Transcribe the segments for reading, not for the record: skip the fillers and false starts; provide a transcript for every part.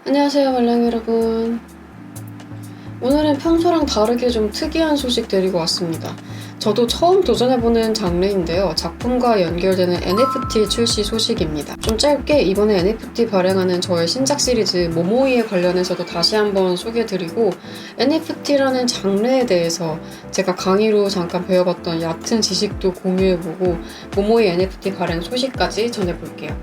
안녕하세요, 말랑 여러분. 오늘은 평소랑 다르게 좀 특이한 소식 데리고 왔습니다. 저도 처음 도전해보는 장르인데요. 작품과 연결되는 NFT 출시 소식입니다. 좀 짧게 이번에 NFT 발행하는 저의 신작 시리즈 모모이에 관련해서도 다시 한번 소개해드리고, NFT라는 장르에 대해서 제가 강의로 잠깐 배워봤던 얕은 지식도 공유해보고 모모이 NFT 발행 소식까지 전해볼게요.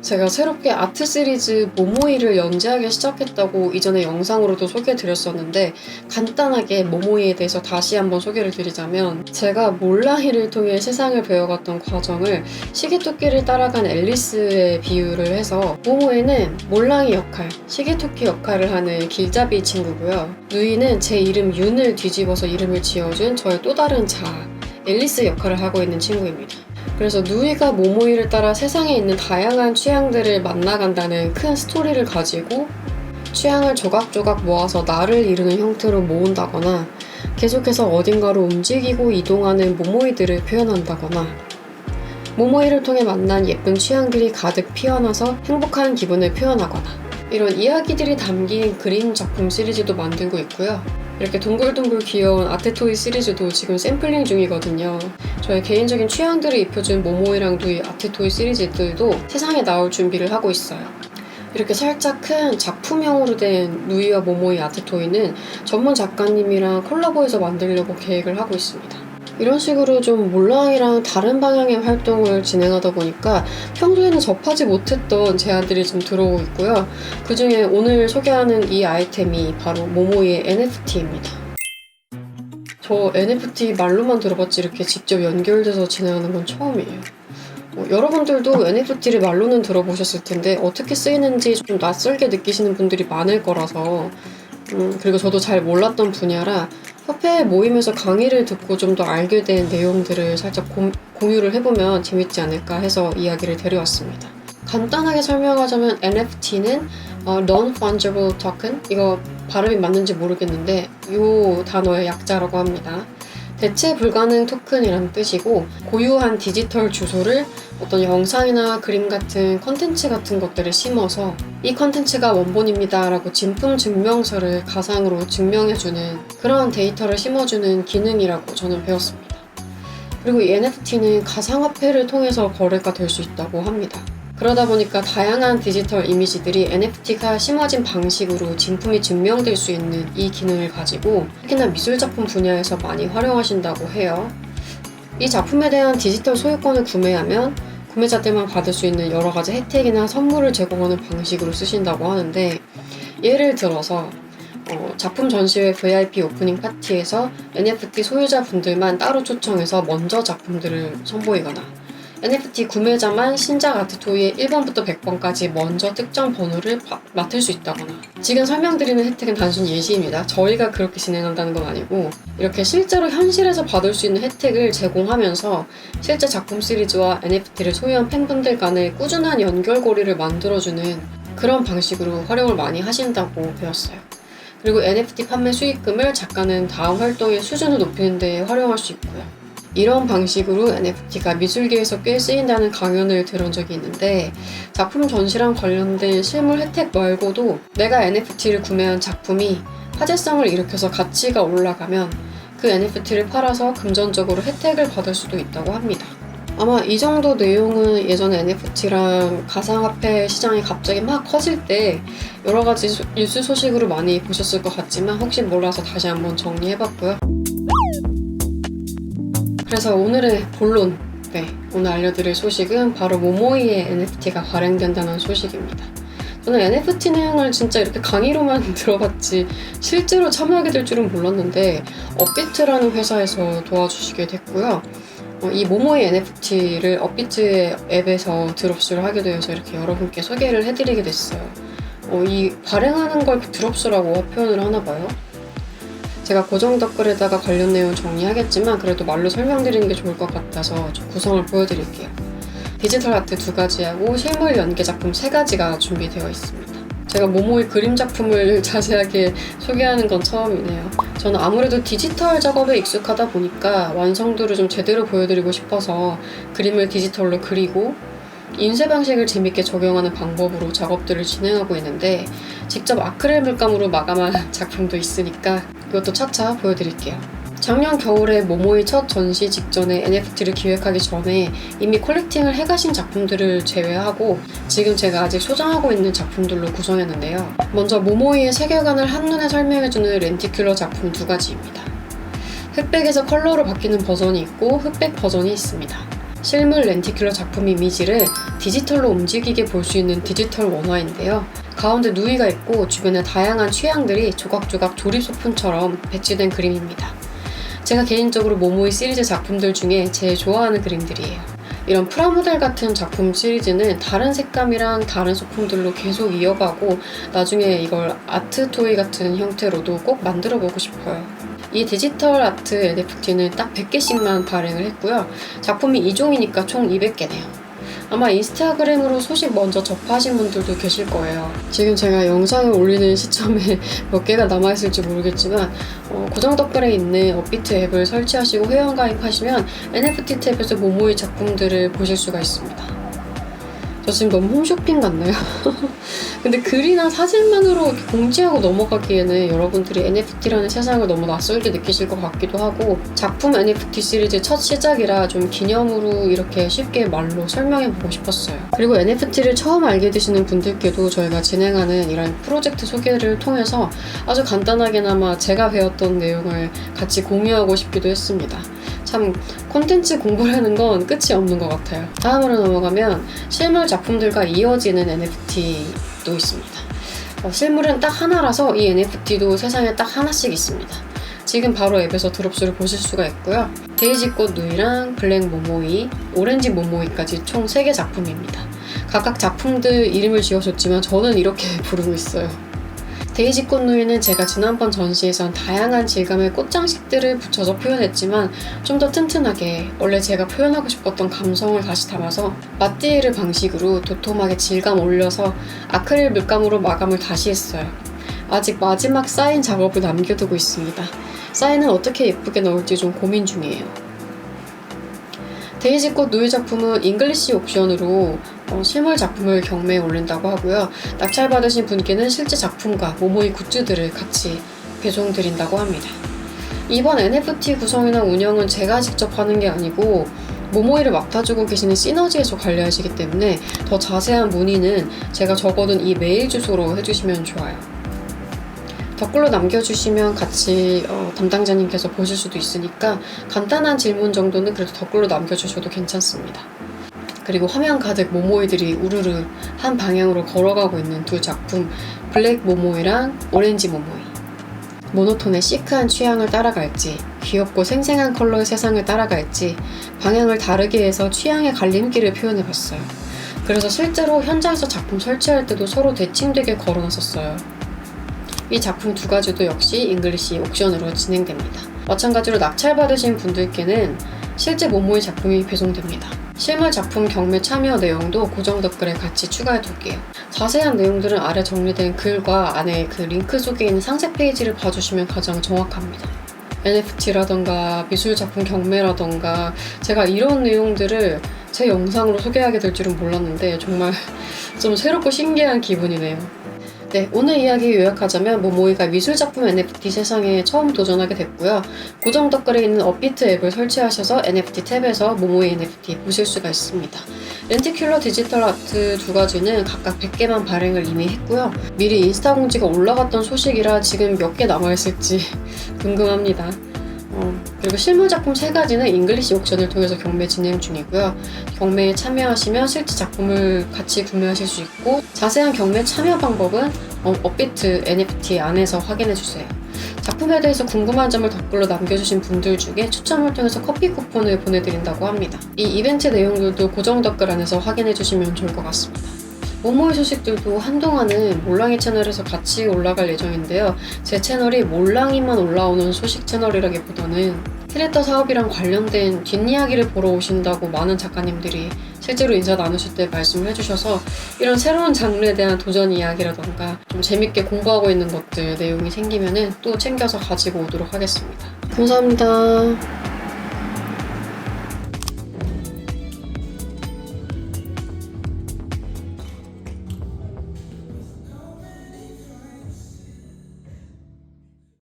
제가 새롭게 아트 시리즈 모모이를 연재하기 시작했다고 이전에 영상으로도 소개해드렸었는데, 간단하게 모모이에 대해서 다시 한번 소개를 드리자면, 제가 몰랑이를 통해 세상을 배워갔던 과정을 시계토끼를 따라간 앨리스의 비유를 해서, 모모이는 몰랑이 역할, 시계토끼 역할을 하는 길잡이 친구고요. 누이는 제 이름 윤을 뒤집어서 이름을 지어준 저의 또 다른 자아, 앨리스 역할을 하고 있는 친구입니다. 그래서 누이가 모모이를 따라 세상에 있는 다양한 취향들을 만나간다는 큰 스토리를 가지고 취향을 조각조각 모아서 나를 이루는 형태로 모은다거나, 계속해서 어딘가로 움직이고 이동하는 모모이들을 표현한다거나, 모모이를 통해 만난 예쁜 취향들이 가득 피어나서 행복한 기분을 표현하거나, 이런 이야기들이 담긴 그림 작품 시리즈도 만들고 있고요. 이렇게 동글동글 귀여운 아트토이 시리즈도 지금 샘플링 중이거든요. 저의 개인적인 취향들을 입혀준 모모이랑 누이 아트토이 시리즈들도 세상에 나올 준비를 하고 있어요. 이렇게 살짝 큰 작품형으로 된 누이와 모모이 아트토이는 전문 작가님이랑 콜라보해서 만들려고 계획을 하고 있습니다. 이런 식으로 좀 몰랑이랑 다른 방향의 활동을 진행하다 보니까 평소에는 접하지 못했던 제안들이 좀 들어오고 있고요. 그 중에 오늘 소개하는 이 아이템이 바로 모모이의 NFT입니다. 저 NFT 말로만 들어봤지 이렇게 직접 연결돼서 진행하는 건 처음이에요. 여러분들도 NFT를 말로는 들어보셨을 텐데 어떻게 쓰이는지 좀 낯설게 느끼시는 분들이 많을 거라서, 그리고 저도 잘 몰랐던 분야라 협회 모임에서 강의를 듣고 좀 더 알게 된 내용들을 살짝 공유를 해보면 재밌지 않을까 해서 이야기를 데려왔습니다. 간단하게 설명하자면 NFT는 Non-Fungible Token, 이거 발음이 맞는지 모르겠는데 이 단어의 약자라고 합니다. 대체 불가능 토큰이라는 뜻이고, 고유한 디지털 주소를 어떤 영상이나 그림 같은 컨텐츠 같은 것들을 심어서 이 컨텐츠가 원본입니다 라고 진품 증명서를 가상으로 증명해주는 그런 데이터를 심어주는 기능이라고 저는 배웠습니다. 그리고 이 NFT는 가상화폐를 통해서 거래가 될 수 있다고 합니다. 그러다 보니까 다양한 디지털 이미지들이 NFT가 심어진 방식으로 진품이 증명될 수 있는 이 기능을 가지고 특히나 미술작품 분야에서 많이 활용하신다고 해요. 이 작품에 대한 디지털 소유권을 구매하면 구매자들만 받을 수 있는 여러 가지 혜택이나 선물을 제공하는 방식으로 쓰신다고 하는데, 예를 들어서 작품 전시회 VIP 오프닝 파티에서 NFT 소유자분들만 따로 초청해서 먼저 작품들을 선보이거나, NFT 구매자만 신작 아트토이의 1번부터 100번까지 먼저 특정 번호를 맡을 수 있다거나. 지금 설명드리는 혜택은 단순 예시입니다. 저희가 그렇게 진행한다는 건 아니고, 이렇게 실제로 현실에서 받을 수 있는 혜택을 제공하면서 실제 작품 시리즈와 NFT를 소유한 팬분들 간의 꾸준한 연결고리를 만들어주는 그런 방식으로 활용을 많이 하신다고 배웠어요. 그리고 NFT 판매 수익금을 작가는 다음 활동의 수준을 높이는 데 활용할 수 있고요. 이런 방식으로 NFT가 미술계에서 꽤 쓰인다는 강연을 들은 적이 있는데, 작품 전시랑 관련된 실물 혜택 말고도 내가 NFT를 구매한 작품이 화제성을 일으켜서 가치가 올라가면 그 NFT를 팔아서 금전적으로 혜택을 받을 수도 있다고 합니다. 아마 이 정도 내용은 예전에 NFT랑 가상화폐 시장이 갑자기 막 커질 때 여러 가지 뉴스 소식으로 많이 보셨을 것 같지만, 혹시 몰라서 다시 한번 정리해봤고요. 그래서 오늘의 본론, 오늘 알려드릴 소식은 바로 모모이의 NFT가 발행된다는 소식입니다. 저는 NFT 내용을 진짜 이렇게 강의로만 들어봤지 실제로 참여하게 될 줄은 몰랐는데, 업비트라는 회사에서 도와주시게 됐고요. 이 모모이 NFT를 업비트 앱에서 드롭스를 하게 되어서 이렇게 여러분께 소개를 해드리게 됐어요. 이 발행하는 걸 드롭스라고 표현을 하나 봐요. 제가 고정 댓글에다가 관련 내용 정리하겠지만 그래도 말로 설명드리는 게 좋을 것 같아서 좀 구성을 보여드릴게요. 디지털 아트 2가지하고 실물 연계 작품 3가지가 준비되어 있습니다. 제가 모모이 그림 작품을 자세하게 소개하는 건 처음이네요. 저는 아무래도 디지털 작업에 익숙하다 보니까 완성도를 좀 제대로 보여드리고 싶어서 그림을 디지털로 그리고 인쇄 방식을 재밌게 적용하는 방법으로 작업들을 진행하고 있는데 직접 아크릴 물감으로 마감한 작품도 있으니까 이것도 차차 보여드릴게요. 작년 겨울에 모모이 첫 전시 직전에 NFT를 기획하기 전에 이미 컬렉팅을 해가신 작품들을 제외하고 지금 제가 아직 소장하고 있는 작품들로 구성했는데요. 먼저 모모이의 세계관을 한눈에 설명해주는 렌티큘러 작품 2가지입니다. 흑백에서 컬러로 바뀌는 버전이 있고 흑백 버전이 있습니다. 실물 렌티큘러 작품 이미지를 디지털로 움직이게 볼 수 있는 디지털 원화인데요. 가운데 누이가 있고 주변에 다양한 취향들이 조각조각 조립 소품처럼 배치된 그림입니다. 제가 개인적으로 모모이 시리즈 작품들 중에 제일 좋아하는 그림들이에요. 이런 프라모델 같은 작품 시리즈는 다른 색감이랑 다른 소품들로 계속 이어가고 나중에 이걸 아트 토이 같은 형태로도 꼭 만들어 보고 싶어요. 이 디지털 아트 NFT는 딱 100개씩만 발행을 했고요. 작품이 2종이니까 총 200개네요. 아마 인스타그램으로 소식 먼저 접하신 분들도 계실 거예요. 지금 제가 영상을 올리는 시점에 몇 개가 남아있을지 모르겠지만 고정 댓글에 있는 업비트 앱을 설치하시고 회원 가입하시면 NFT 탭에서 모모이 작품들을 보실 수가 있습니다. 저 지금 너무 홈쇼핑 같나요? 근데 글이나 사진만으로 이렇게 공지하고 넘어가기에는 여러분들이 NFT라는 세상을 너무 낯설게 느끼실 것 같기도 하고 작품 NFT 시리즈 첫 시작이라 좀 기념으로 이렇게 쉽게 말로 설명해보고 싶었어요. 그리고 NFT를 처음 알게 되시는 분들께도 저희가 진행하는 이런 프로젝트 소개를 통해서 아주 간단하게나마 제가 배웠던 내용을 같이 공유하고 싶기도 했습니다. 참 콘텐츠 공부라는 건 끝이 없는 것 같아요. 다음으로 넘어가면 실물 작품들과 이어지는 NFT도 있습니다. 실물은 딱 하나라서 이 NFT도 세상에 딱 하나씩 있습니다. 지금 바로 앱에서 드롭스를 보실 수가 있고요. 데이지꽃 누이랑 블랙 모모이, 오렌지 모모이까지 총 3개 작품입니다. 각각 작품들 이름을 지어줬지만 저는 이렇게 부르고 있어요. 데이지꽃 누이는 제가 지난번 전시에선 다양한 질감의 꽃장식들을 붙여서 표현했지만 좀 더 튼튼하게 원래 제가 표현하고 싶었던 감성을 다시 담아서 맞디에르 방식으로 도톰하게 질감 올려서 아크릴 물감으로 마감을 다시 했어요. 아직 마지막 사인 작업을 남겨두고 있습니다. 사인은 어떻게 예쁘게 넣을지 좀 고민 중이에요. 데이지꽃 누이 작품은 잉글리시 옥션으로 실물 작품을 경매에 올린다고 하고요. 낙찰받으신 분께는 실제 작품과 모모이 굿즈들을 같이 배송드린다고 합니다. 이번 NFT 구성이나 운영은 제가 직접 하는 게 아니고 모모이를 맡아주고 계시는 시너지에서 관리하시기 때문에 더 자세한 문의는 제가 적어둔 이 메일 주소로 해주시면 좋아요. 댓글로 남겨주시면 같이 담당자님께서 보실 수도 있으니까 간단한 질문 정도는 그래도 댓글로 남겨주셔도 괜찮습니다. 그리고 화면 가득 모모이들이 우르르 한 방향으로 걸어가고 있는 두 작품, 블랙 모모이랑 오렌지 모모이. 모노톤의 시크한 취향을 따라갈지, 귀엽고 생생한 컬러의 세상을 따라갈지 방향을 다르게 해서 취향의 갈림길을 표현해봤어요. 그래서 실제로 현장에서 작품 설치할 때도 서로 대칭되게 걸어놨었어요. 이 작품 2가지도 역시 잉글리시 옥션으로 진행됩니다. 마찬가지로 낙찰받으신 분들께는 실제 모모이 작품이 배송됩니다. 실물 작품 경매 참여 내용도 고정 댓글에 같이 추가해 둘게요. 자세한 내용들은 아래 정리된 글과 안에 그 링크 속에 있는 상세 페이지를 봐주시면 가장 정확합니다. NFT라던가 미술 작품 경매라던가 제가 이런 내용들을 제 영상으로 소개하게 될 줄은 몰랐는데 정말 좀 새롭고 신기한 기분이네요. 네, 오늘 이야기 요약하자면 모모이가 미술작품 NFT 세상에 처음 도전하게 됐고요. 고정 댓글에 있는 업비트 앱을 설치하셔서 NFT 탭에서 모모이 NFT 보실 수가 있습니다. 렌티큘러 디지털 아트 2가지는 각각 100개만 발행을 이미 했고요. 미리 인스타 공지가 올라갔던 소식이라 지금 몇 개 남아있을지 궁금합니다. 그리고 실물 작품 3가지는 잉글리시 옥션을 통해서 경매 진행 중이고요. 경매에 참여하시면 실제 작품을 같이 구매하실 수 있고 자세한 경매 참여 방법은 업비트 NFT 안에서 확인해주세요. 작품에 대해서 궁금한 점을 댓글로 남겨주신 분들 중에 추첨을 통해서 커피 쿠폰을 보내드린다고 합니다. 이 이벤트 내용들도 고정 댓글 안에서 확인해주시면 좋을 것 같습니다. 모모이 소식들도 한동안은 몰랑이 채널에서 같이 올라갈 예정인데요. 제 채널이 몰랑이만 올라오는 소식 채널이라기보다는 캐릭터 사업이랑 관련된 뒷이야기를 보러 오신다고 많은 작가님들이 실제로 인사 나누실 때 말씀을 해주셔서 이런 새로운 장르에 대한 도전 이야기라던가 좀 재밌게 공부하고 있는 것들 내용이 생기면은 또 챙겨서 가지고 오도록 하겠습니다. 감사합니다.